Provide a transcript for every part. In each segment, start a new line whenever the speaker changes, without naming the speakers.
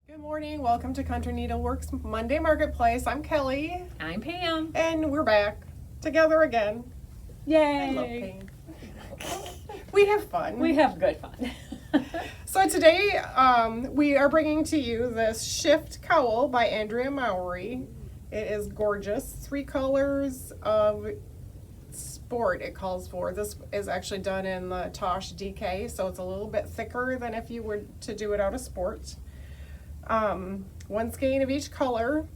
Good morning. Welcome to Country Needleworks Monday Marketplace. I'm Kelly.
I'm Pam.
And we're back together again.
Yay!
I love Pam. We have fun.
We have good fun.
So today we are bringing to you this Shift Cowl by Andrea Mowry. It is gorgeous. 3 colors of sport it calls for. This is actually done in the Tosh DK, so it's a little bit thicker than if you were to do it out of sport. 1 skein of each color.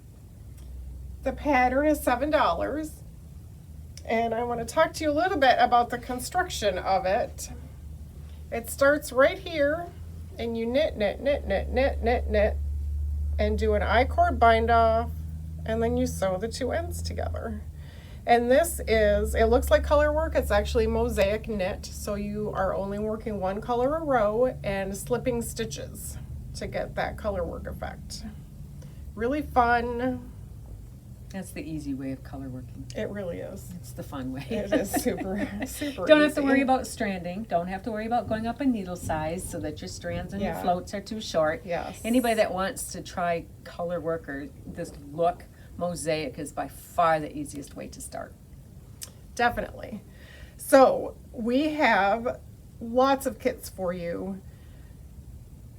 The pattern is $7. And I want to talk to you a little bit about the construction of it. It starts right here, and you knit, and do an I-cord bind off, and then you sew the 2 ends together. And this is, it looks like color work, it's actually mosaic knit, so you are only working 1 color a row and slipping stitches to get that color work effect. Really fun.
That's the easy way of color working.
It really is.
It's the fun way.
It is super
Don't
easy.
have to worry about stranding. Don't have to worry about going up a needle size so that your strands and your floats are too short.
Yes.
Anybody that wants to try color work or this look, mosaic is by far the easiest way to start.
Definitely. So we have lots of kits for you.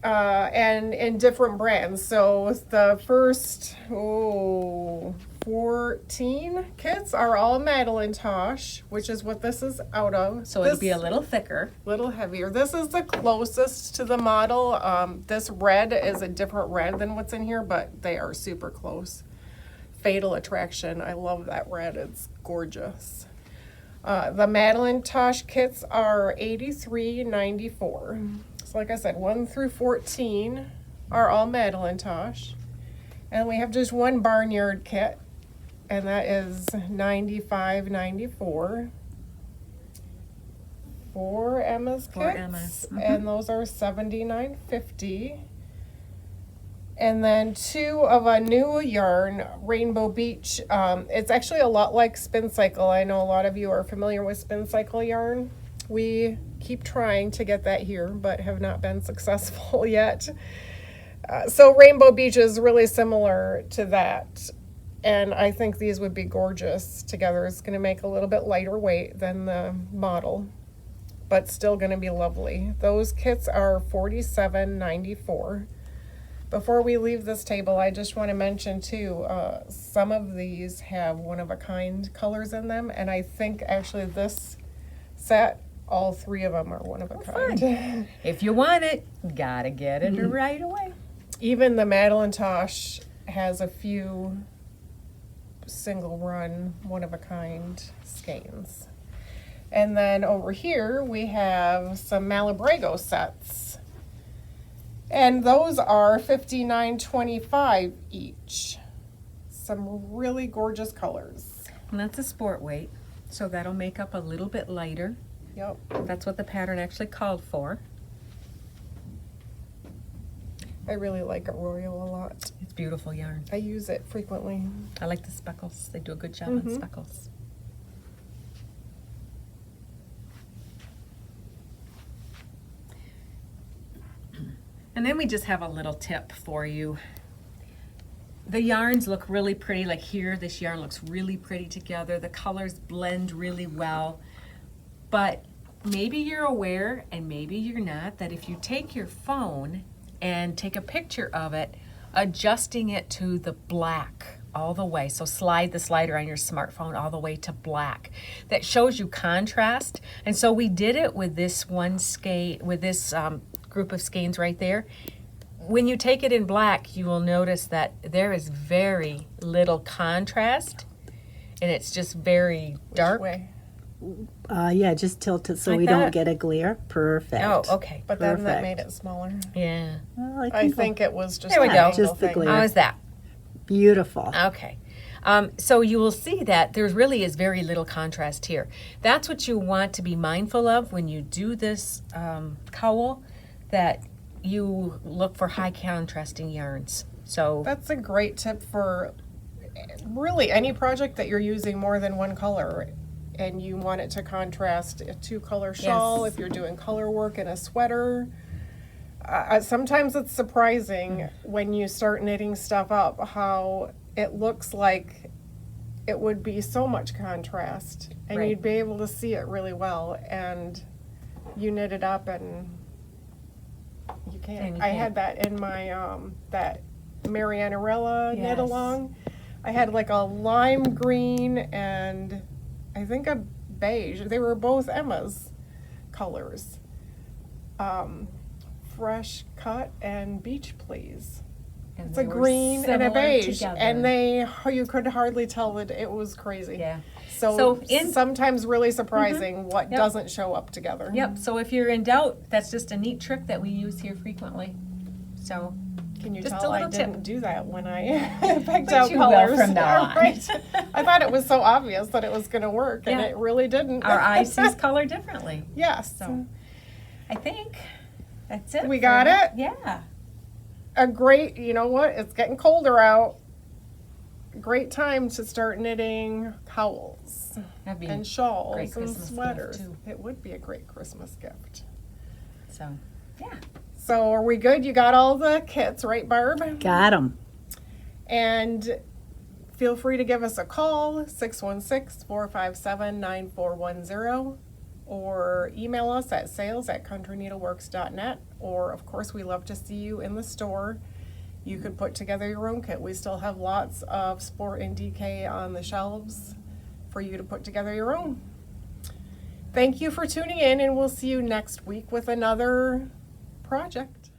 And in different brands. So the first 14 kits are all Madeline Tosh, which is what this is out of.
So it'll be a little thicker.
Little heavier. This is the closest to the model. This red is a different red than what's in here, but they are super close. Fatal Attraction. I love that red. It's gorgeous. The Madeline Tosh kits are $83.94. So like I said, 1 through 14 are all Madeline Tosh. And we have just 1 Barnyard kit, and that is $95.94. 4 Emma's kits,
4 Emma's.
and those are $79.50. And then 2 of a new yarn, Rainbow Beach. It's actually a lot like Spin Cycle. I know a lot of you are familiar with Spin Cycle yarn. We keep trying to get that here, but have not been successful yet. So Rainbow Beach is really similar to that. And I think these would be gorgeous together. It's going to make a little bit lighter weight than the model, but still going to be lovely. Those kits are $47.94. Before we leave this table, I just want to mention too, some of these have one-of-a-kind colors in them, and I think actually this set, all 3 of them are one-of-a-kind.
Fun. If you want it, gotta get it right away.
Even the Madeline Tosh has a few single run, one-of-a-kind skeins. And then over here we have some Malabrigo sets. And those are $59.25 each. Some really gorgeous colors.
And that's a sport weight, so that'll make up a little bit lighter.
Yep.
That's what the pattern actually called for.
I really like Arroyo a lot.
It's beautiful yarn.
I use it frequently.
I like the speckles. They do a good job on speckles. And then we just have a little tip for you. The yarns look really pretty, like here, this yarn looks really pretty together. The colors blend really well. But maybe you're aware, and maybe you're not, that if you take your phone and take a picture of it, adjusting it to the black all the way, so slide the slider on your smartphone all the way to black. That shows you contrast. And so we did it with this one skein, with this group of skeins right there. When you take it in black, you will notice that there is very little contrast, and it's just very dark.
Which way?
Yeah, just tilt it so
Like
we
that?
don't get a glare. Perfect.
Oh, okay.
But then that
Perfect.
made it smaller.
Yeah.
Well,
I think it was just
There we
an
go.
angle
Just the
thing.
glare.
How is that?
Beautiful.
Okay. So you will see that there really is very little contrast here. That's what you want to be mindful of when you do this cowl, that you look for high contrasting yarns. So
That's a great tip for really any project that you're using more than 1 color and you want it to contrast a 2-color shawl,
Yes.
if you're doing color work in a sweater. Sometimes it's surprising when you start knitting stuff up how it looks like it would be so much contrast, and
Right.
you'd be able to see it really well, and you knit it up and you can't.
And you
I
can't.
had that in my that Marianarella knit
Yes.
along. I had like a lime green and I think a beige. They were both Emma's colors. Fresh cut and beach please.
And
It's
they
a
were
green and a
similar
beige,
together.
and you could hardly tell that it was crazy.
Yeah.
So,
So in-
sometimes really surprising what
Yep.
doesn't show up together.
Yep, so if you're in doubt, that's just a neat trick that we use here frequently. So,
Can you
Just
tell
a
I
little tip.
didn't do that when I picked
But
out
you will
colors?
from now on.
Right. I thought it was so obvious that it was going to work, and
Yeah.
it really didn't.
our eye sees color differently.
Yes.
So, I think that's it.
We
for
got
that.
it?
Yeah.
A great, you know what? It's getting colder out. Great time to start knitting cowls
That'd be
and shawls
great
and
Christmas gift,
sweaters.
too.
It would be a great Christmas gift.
so. Yeah.
So are we good? You got all the kits, right, Barb?
Got 'em.
And feel free to give us a call, 616-457-9410, or email us at sales@countryneedleworks.net. Or, of course, we love to see you in the store. You could put together your own kit. We still have lots of Sport and DK on the shelves for you to put together your own. Thank you for tuning in, and we'll see you next week with another project.